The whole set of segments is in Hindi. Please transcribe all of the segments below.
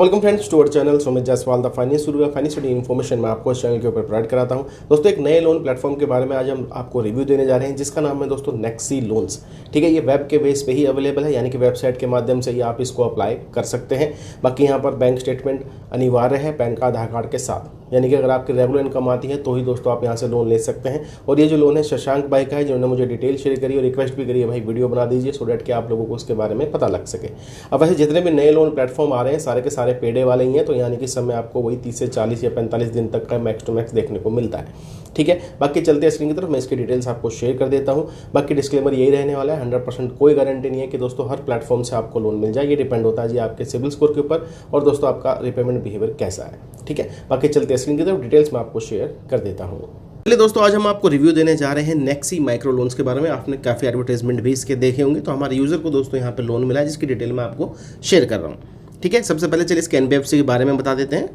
Welcome friends to our channel Sumit Jaiswal the finance guru. Finance study information मैं आपको इस चैनल के ऊपर प्रोवाइड कराता हूं। दोस्तों एक नए लोन प्लेटफॉर्म के बारे में आज हम आपको रिव्यू देने जा रहे हैं जिसका नाम है दोस्तों नेक्सी लोन्स। ठीक है, ये वेब के बेस पे ही अवेलेबल है, यानी कि वेबसाइट के माध्यम से ही आप इसको अप्लाई कर सकते हैं। बाकी यहाँ पर बैंक स्टेटमेंट अनिवार्य है पैन कार्ड आधार कार्ड के साथ, यानी कि अगर आपकी रेगुलर इनकम आती है तो ही दोस्तों आप यहाँ से लोन ले सकते हैं। और ये जो लोन है शशांक भाई का है, जिन्होंने मुझे डिटेल शेयर करी और रिक्वेस्ट भी करी है भाई वीडियो बना दीजिए सो डैट कि आप लोगों को उसके बारे में पता लग सके। अब वैसे जितने भी नए लोन प्लेटफॉर्म आ रहे हैं सारे के सारे पेडे वाले ही हैं, तो यानी कि समय आपको वही 30 से 40 या 45 दिन तक का मैक्स टू मैक्स देखने को मिलता है। ठीक है, बाकी चलते हैं स्क्रीन की तरफ, मैं इसकी डिटेल्स आपको शेयर कर देता हूं। बाकी डिस्क्लेमर यही रहने वाला है, 100% कोई गारंटी नहीं है कि दोस्तों हर प्लेटफॉर्म से आपको लोन मिल जाए। ये डिपेंड होता है जी आपके सिविल स्कोर के ऊपर और दोस्तों आपका रिपेमेंट बिहेवियर कैसा है। ठीक है, बाकी चलते हैं स्क्रीन की तरफ, डिटेल्स मैं आपको शेयर कर देता हूँ। चलिए दोस्तों, आज हम आपको रिव्यू देने जा रहे हैं नेक्सी माइक्रो लोन्स के बारे में। आपने काफ़ी एडवर्टाइजमेंट भी इसके देखे होंगे, तो हमारे यूजर को दोस्तों यहाँ पे लोन मिला है जिसकी डिटेल मैं आपको शेयर कर रहा हूँ। ठीक है, सबसे पहले चलिए इसके एनबीएफसी के बारे में बता देते हैं।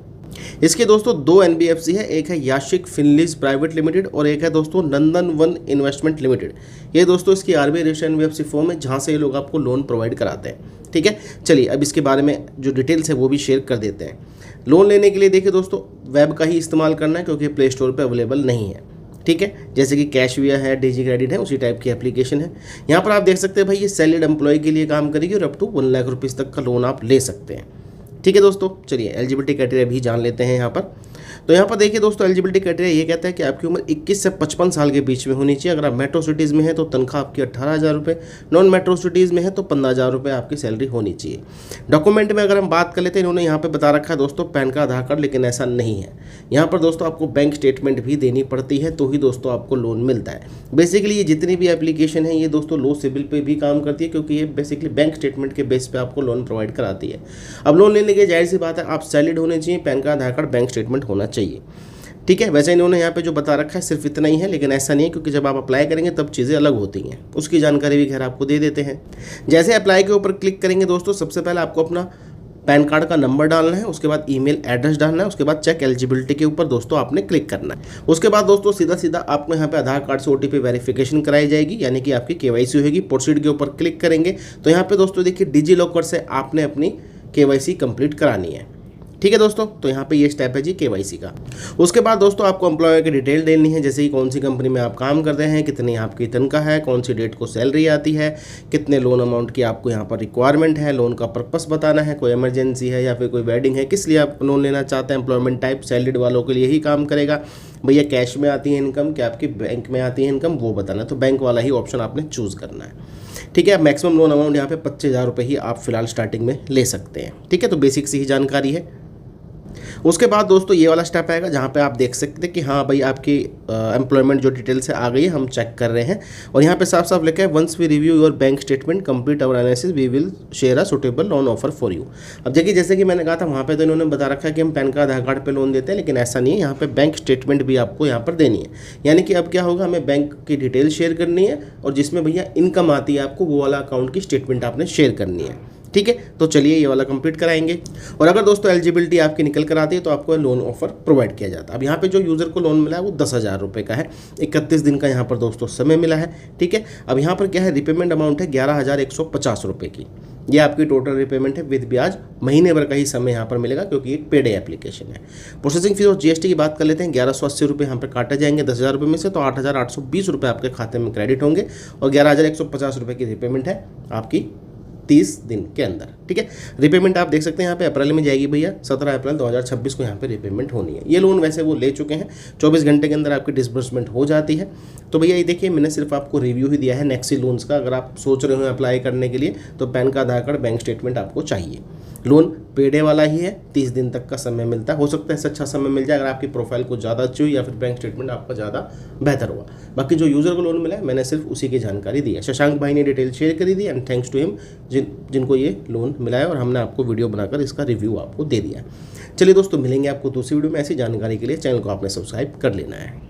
इसके दोस्तों दो एनबीएफसी है, एक है याशिक फिनलीज प्राइवेट लिमिटेड और एक है दोस्तों नंदन वन इन्वेस्टमेंट लिमिटेड। ये दोस्तों इसकी आरबीआई रजिस्टर्ड एनबीएफसी फॉर्म है जहां से ये लोग आपको लोन प्रोवाइड कराते हैं। ठीक है, चलिए अब इसके बारे में जो डिटेल्स है वो भी शेयर कर देते हैं। लोन लेने के लिए देखिए दोस्तों वेब का ही इस्तेमाल करना है क्योंकि प्ले स्टोर पर अवेलेबल नहीं है। ठीक है, जैसे कि कैशविया है, डीजी क्रेडिट है, उसी टाइप की एप्लीकेशन है। यहाँ पर आप देख सकते हैं भाई ये सैलरीड एम्प्लॉय के लिए काम करेगी और अप टू 1 लाख रुपीज़ तक का लोन आप ले सकते हैं। ठीक है दोस्तों, चलिए एलिजिबिलिटी क्राइटेरिया भी जान लेते हैं यहाँ पर। तो यहाँ पर देखिए दोस्तों एलिजिबिलिटी क्राइटेरिया ये कहता है कि आपकी उम्र 21 से 55 साल के बीच में होनी चाहिए। अगर आप मेट्रो सिटीज़ में है तो तनख्वाह आपकी 18,000 रुपये, नॉन मेट्रो सिटीज़ में है तो 15,000 रुपये आपकी सैलरी होनी चाहिए। डॉक्यूमेंट में अगर हम बात कर लेते हैं, इन्होंने यहाँ पे बता रखा है दोस्तों पैन कार्ड आधार कार्ड, लेकिन ऐसा नहीं है। यहाँ पर दोस्तों आपको बैंक स्टेटमेंट भी देनी पड़ती है तो ही दोस्तों आपको लोन मिलता है। बेसिकली ये जितनी भी एप्लीकेशन है ये दोस्तों लो सिविल पे भी काम करती है क्योंकि ये बेसिकली बैंक स्टेटमेंट के बेस पे आपको लोन प्रोवाइड कराती है। अब लोन लेने की जाहिर सी बात है आप सैलरीड होने चाहिए, पैन कार्ड आधार कार्ड बैंक स्टेटमेंट होना चाहिए। ठीक है, वैसे इन्होंने यहाँ पे जो बता रखा है सिर्फ इतना ही है, लेकिन ऐसा नहीं है क्योंकि जब आप अप्लाई करेंगे तब चीज़ें अलग होती हैं। उसकी जानकारी भी खैर आपको दे देते हैं। जैसे अप्लाई के ऊपर क्लिक करेंगे दोस्तों, सबसे पहले आपको अपना पैन कार्ड का नंबर डालना है, उसके बाद ईमेल एड्रेस डालना है, उसके बाद चेक एलिजिबिलिटी के ऊपर दोस्तों आपने क्लिक करना है। उसके बाद दोस्तों सीधा सीधा आपको यहाँ पे आधार कार्ड से ओटीपी वेरिफिकेशन कराई जाएगी, यानी कि आपकी केवाईसी होगी। प्रोसीड के ऊपर क्लिक करेंगे तो यहाँ पे दोस्तों देखिए डिजी लॉकर से आपने अपनी केवाईसी कंप्लीट करानी है। ठीक है दोस्तों, तो यहाँ पे ये स्टेप है जी केवाईसी का। उसके बाद दोस्तों आपको एम्प्लॉयर की डिटेल देनी है, जैसे कि कौन सी कंपनी में आप काम कर रहे हैं, कितनी आपकी तनख्वाह है, कौन सी डेट को सैलरी आती है, कितने लोन अमाउंट की आपको यहाँ पर रिक्वायरमेंट है, लोन का पर्पस बताना है, कोई इमरजेंसी है या फिर कोई वेडिंग है, किस लिए आप लोन लेना चाहते हैं। एम्प्लॉयमेंट टाइप सैलरीड वालों के लिए ही काम करेगा। भैया कैश में आती है इनकम क्या आपकी बैंक में आती है इनकम, वो बताना है, तो बैंक वाला ही ऑप्शन आपने चूज़ करना है। ठीक है, मैक्सिमम लोन अमाउंट यहाँ पे 25,000 रुपये ही आप फिलहाल स्टार्टिंग में ले सकते हैं। ठीक है, तो बेसिक सी ही जानकारी है। उसके बाद दोस्तों ये वाला स्टेप आएगा जहाँ पे आप देख सकते हैं कि हाँ भाई आपकी एम्प्लॉयमेंट जो डिटेल्स है आ गई है, हम चेक कर रहे हैं। और यहाँ पे साफ साफ लिखा है once we review your bank statement complete our analysis we will share a suitable loan offer for you. अब देखिए जैसे कि मैंने कहा था वहाँ पे तो इन्होंने बता रखा है कि हम पैन कार्ड आधार कार्ड पर लोन देते हैं, लेकिन ऐसा नहीं है। यहाँ पे बैंक स्टेटमेंट भी आपको यहाँ पर देनी है, यानी कि अब क्या होगा, हमें बैंक की डिटेल शेयर करनी है और जिसमें भैया इनकम आती है आपको वो वाला अकाउंट की स्टेटमेंट आपने शेयर करनी है। ठीक है, तो चलिए ये वाला कंप्लीट कराएंगे। और अगर दोस्तों एलिजिबिलिटी आपकी निकल कर आती है तो आपको लोन ऑफर प्रोवाइड किया जाता है। अब यहाँ पे जो यूज़र को लोन मिला है वो 10,000 रुपये का है, 31 दिन का यहाँ पर दोस्तों समय मिला है। ठीक है, अब यहाँ पर क्या है, रिपेमेंट अमाउंट है 11,150 रुपये की। ये आपकी टोटल रिपेमेंट है विद ब्याज, महीने भर का ही समय यहाँ पर मिलेगा क्योंकि एक पेड एप्लीकेशन है। प्रोसेसिंग फीस और जीएसटी की बात कर लेते हैं, 1180 रुपये यहाँ पर काटे जाएंगे 10,000 रुपये में से, तो 8,820 रुपये आपके खाते में क्रेडिट होंगे और 11,150 रुपये की रिपेमेंट है आपकी 30 दिन के अंदर। ठीक है, रिपेमेंट आप देख सकते हैं यहाँ पे अप्रैल में जाएगी भैया, 17 अप्रैल 2026 को यहाँ पे रिपेमेंट होनी है। ये लोन वैसे वो ले चुके हैं, 24 घंटे के अंदर आपकी डिसबर्समेंट हो जाती है। तो भैया ये देखिए मैंने सिर्फ आपको रिव्यू ही दिया है नेक्सी लोन्स का। अगर आप सोच रहे हो अप्लाई करने के लिए तो पैन कार्ड आधार कार्ड बैंक स्टेटमेंट आपको चाहिए। लोन पेडे वाला ही है, 30 दिन तक का समय मिलता है। हो सकता है इससे अच्छा समय मिल जाए अगर आपकी प्रोफाइल को ज़्यादा अच्छी हो या फिर बैंक स्टेटमेंट आपका ज़्यादा बेहतर हुआ। बाकी जो यूज़र को लोन मिला है मैंने सिर्फ उसी की जानकारी दी है। शशांक भाई ने डिटेल शेयर करी दी एंड थैंक्स टू हिम जिनको ये लोन मिला है और हमने आपको वीडियो बनाकर इसका रिव्यू आपको दे दिया। चलिए दोस्तों, मिलेंगे आपको दूसरी वीडियो में। ऐसी जानकारी के लिए चैनल को आपने सब्सक्राइब कर लेना है।